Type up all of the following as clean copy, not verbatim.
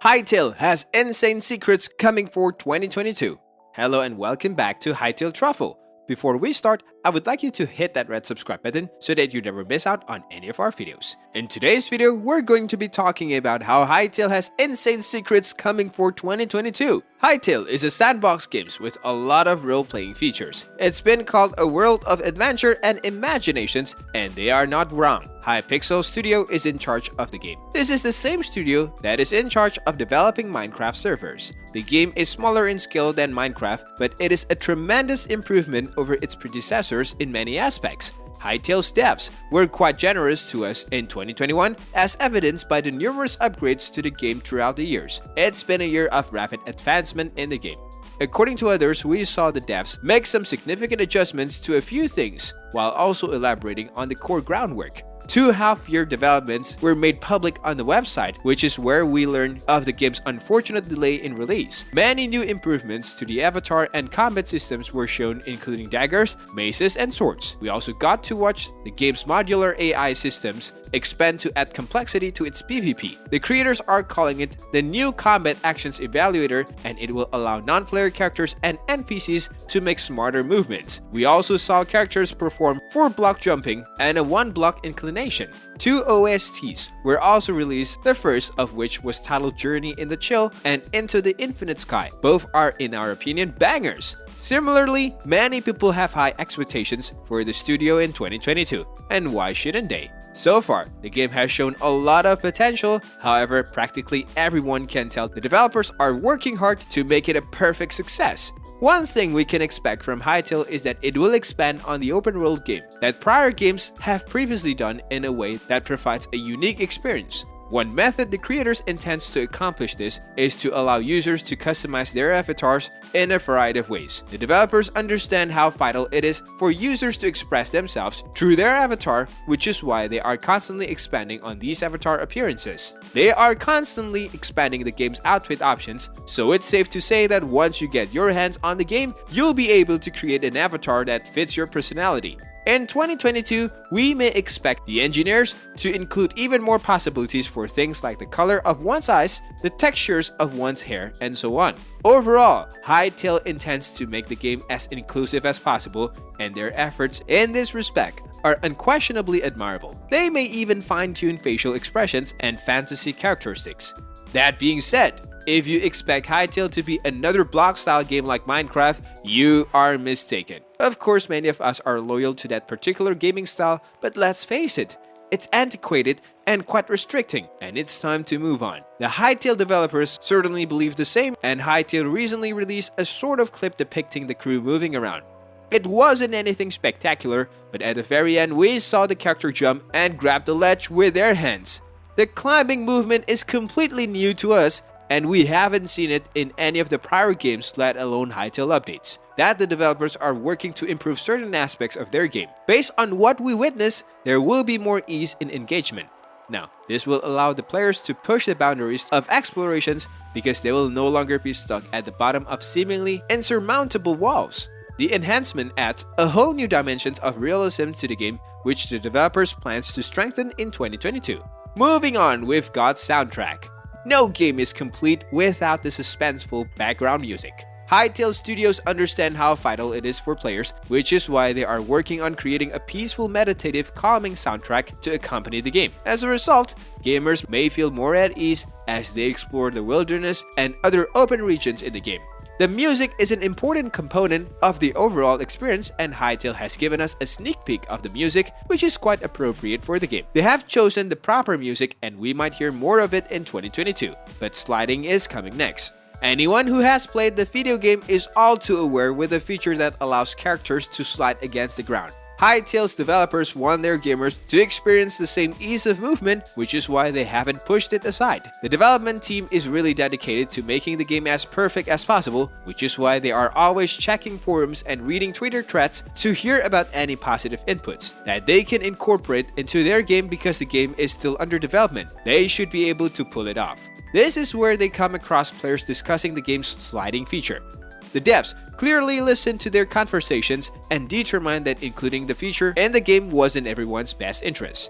Hytale has insane secrets coming for 2022. Hello and welcome back to Hytale Truffle. Before we start, I would like you to hit that red subscribe button so that you never miss out on any of our videos. In today's video, we're going to be talking about how Hytale has insane secrets coming for 2022. Hytale is a sandbox game with a lot of role-playing features. It's been called a world of adventure and imaginations, and they are not wrong. Hypixel Studio is in charge of the game. This is the same studio that is in charge of developing Minecraft servers. The game is smaller in scale than Minecraft, but it is a tremendous improvement over its predecessors in many aspects. Hytale's devs were quite generous to us in 2021, as evidenced by the numerous upgrades to the game throughout the years. It's been a year of rapid advancement in the game. According to others, we saw the devs make some significant adjustments to a few things, while also elaborating on the core groundwork. 2.5-year developments were made public on the website, which is where we learned of the game's unfortunate delay in release. Many new improvements to the avatar and combat systems were shown, including daggers, maces, and swords. We also got to watch the game's modular AI systems expand to add complexity to its PvP. The creators are calling it the new Combat Actions Evaluator, and it will allow non-player characters and NPCs to make smarter movements. We also saw characters perform 4-block jumping and a 1-block inclination. 2 OSTs were also released, the first of which was titled Journey in the Chill and Into the Infinite Sky. Both are, in our opinion, bangers. Similarly, many people have high expectations for the studio in 2022, and why shouldn't they? So far, the game has shown a lot of potential. However, practically everyone can tell the developers are working hard to make it a perfect success. One thing we can expect from Hytale is that it will expand on the open world game that prior games have previously done in a way that provides a unique experience. One method the creators intends to accomplish this is to allow users to customize their avatars in a variety of ways. The developers understand how vital it is for users to express themselves through their avatar, which is why they are constantly expanding on these avatar appearances. They are constantly expanding the game's outfit options, so it's safe to say that once you get your hands on the game, you'll be able to create an avatar that fits your personality. In 2022, we may expect the engineers to include even more possibilities for things like the color of one's eyes, the textures of one's hair, and so on. Overall, Hytale intends to make the game as inclusive as possible, and their efforts in this respect are unquestionably admirable. They may even fine-tune facial expressions and fantasy characteristics. That being said, if you expect Hytale to be another block-style game like Minecraft, you are mistaken. Of course, many of us are loyal to that particular gaming style, but let's face it, it's antiquated and quite restricting, and it's time to move on. The Hytale developers certainly believe the same, and Hytale recently released a sort of clip depicting the crew moving around. It wasn't anything spectacular, but at the very end we saw the character jump and grab the ledge with their hands. The climbing movement is completely new to us, and we haven't seen it in any of the prior games, let alone Hytale updates. That the developers are working to improve certain aspects of their game. Based on what we witness, there will be more ease in engagement. Now, this will allow the players to push the boundaries of explorations because they will no longer be stuck at the bottom of seemingly insurmountable walls. The enhancement adds a whole new dimensions of realism to the game, which the developers plans to strengthen in 2022. Moving on with God's soundtrack. No game is complete without the suspenseful background music. Hytale Studios understand how vital it is for players, which is why they are working on creating a peaceful, meditative, calming soundtrack to accompany the game. As a result, gamers may feel more at ease as they explore the wilderness and other open regions in the game. The music is an important component of the overall experience, and Hytale has given us a sneak peek of the music, which is quite appropriate for the game. They have chosen the proper music, and we might hear more of it in 2022, but sliding is coming next. Anyone who has played the video game is all too aware with a feature that allows characters to slide against the ground. Hytale's developers want their gamers to experience the same ease of movement, which is why they haven't pushed it aside. The development team is really dedicated to making the game as perfect as possible, which is why they are always checking forums and reading Twitter threads to hear about any positive inputs that they can incorporate into their game because the game is still under development. They should be able to pull it off. This is where they come across players discussing the game's sliding feature. The devs clearly listened to their conversations and determined that including the feature in the game was in everyone's best interest.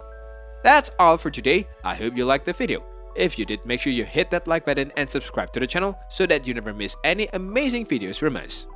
That's all for today. I hope you liked the video. If you did, make sure you hit that like button and subscribe to the channel so that you never miss any amazing videos from us.